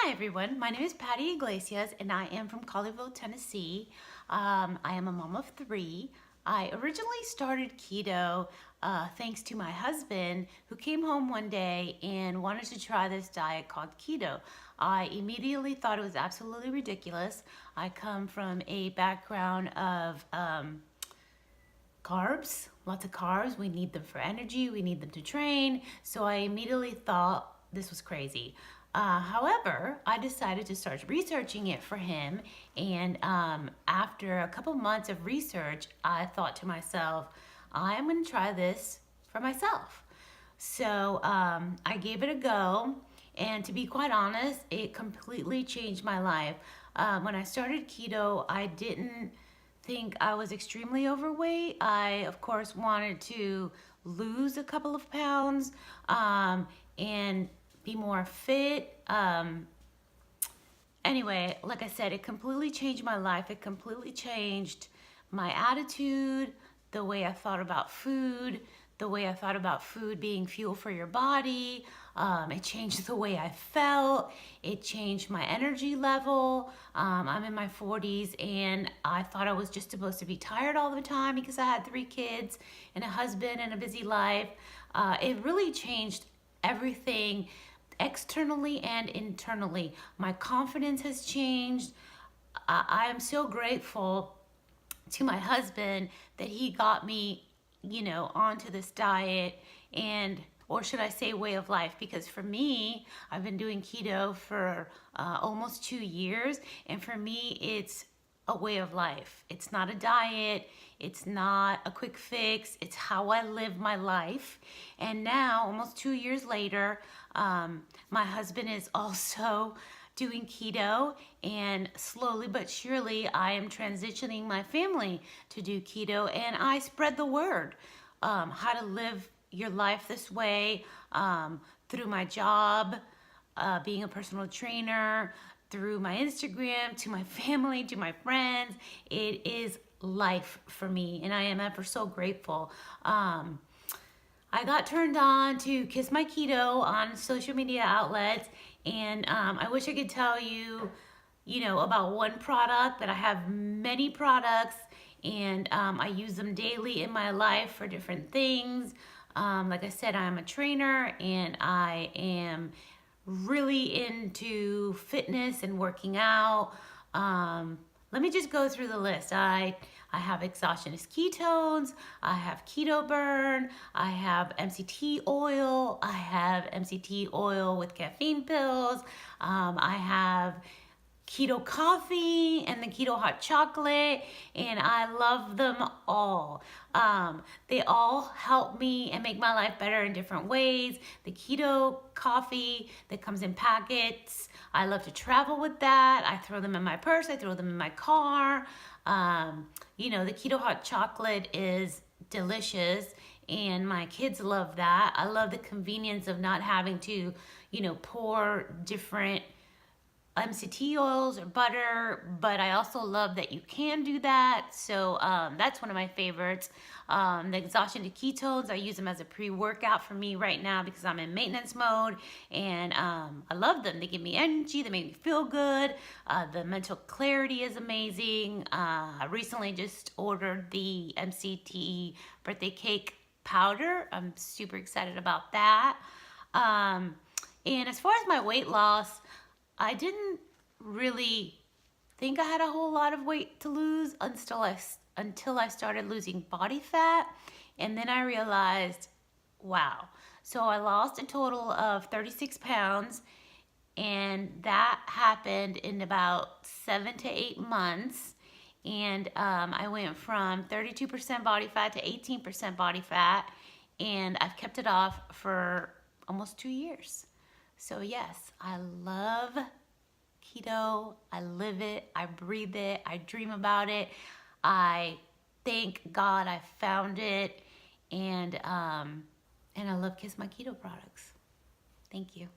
Hi everyone, my name is Patty Iglesias and I am from Colleyville, Tennessee. I am a mom of three. I originally started keto thanks to my husband who came home one day and wanted to try this diet called keto. I immediately thought it was absolutely ridiculous. I come from a background of carbs, lots of carbs. We need them for energy, we need them to train. So I immediately thought this was crazy. However, I decided to start researching it for him, and after a couple months of research, I thought to myself, I'm going to try this for myself. So I gave it a go, and to be quite honest, it completely changed my life. When I started keto, I didn't think I was extremely overweight. I, of course, wanted to lose a couple of pounds and be more fit. Anyway, like I said, it completely changed my life. It completely changed my attitude, the way I thought about food, the way I thought about food being fuel for your body. It changed the way I felt. It changed my energy level. I'm in my 40s and I thought I was just supposed to be tired all the time because I had three kids and a husband and a busy life. It really changed everything externally and internally. My confidence has changed. I am so grateful to my husband that he got me, onto this diet, and or should I say way of life, because for me, I've been doing keto for almost 2 years, and for me, it's a way of life. It's not a diet. It's not a quick fix. It's how I live my life. And now, almost 2 years later, my husband is also doing keto, and slowly but surely I am transitioning my family to do keto, and I spread the word how to live your life this way through my job, being a personal trainer, through my Instagram, to my family, to my friends. It is life for me, and I am ever so grateful. I got turned on to Kiss My Keto on social media outlets, and I wish I could tell you, about one product, but I have many products, and I use them daily in my life for different things. Like I said, I'm a trainer, and I am really into fitness and working out. Let me just go through the list. I have exogenous ketones, I have keto burn, I have MCT oil, I have MCT oil with caffeine pills, I have keto coffee and the keto hot chocolate, and I love them all. They all help me and make my life better in different ways. The keto coffee that comes in packets, I love to travel with that. I throw them in my purse, I throw them in my car. The keto hot chocolate is delicious, and my kids love that. I love the convenience of not having to, pour different MCT oils or butter, but I also love that you can do that. So that's one of my favorites. The exogenous ketones, I use them as a pre-workout for me right now because I'm in maintenance mode, and I love them. They give me energy, they make me feel good. The mental clarity is amazing. I recently just ordered the MCT birthday cake powder. I'm super excited about that. And as far as my weight loss, I didn't really think I had a whole lot of weight to lose until I started losing body fat, and then I realized, wow. So I lost a total of 36 pounds, and that happened in about 7 to 8 months, and I went from 32% body fat to 18% body fat, and I've kept it off for almost 2 years. So yes, I love keto. I live it. I breathe it. I dream about it. I thank God I found it, and I love Kiss My Keto products. Thank you.